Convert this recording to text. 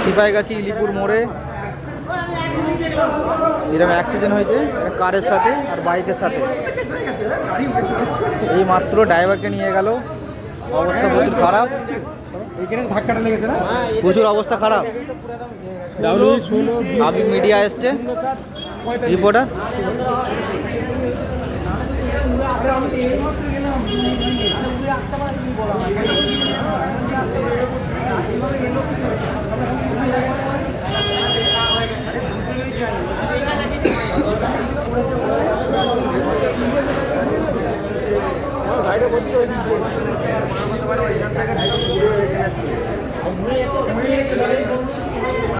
সিপাহীগাছি ইলিপুর মোড়ে এরকম অ্যাক্সিডেন্ট হয়েছে কারের সাথে আর বাইকের সাথে। এই মাত্র ড্রাইভারকে নিয়ে গেল, অবস্থা প্রচুর খারাপ, প্রচুর অবস্থা খারাপ। আবি মিডিয়া এসছে, রিপোর্টার। গাড়িটা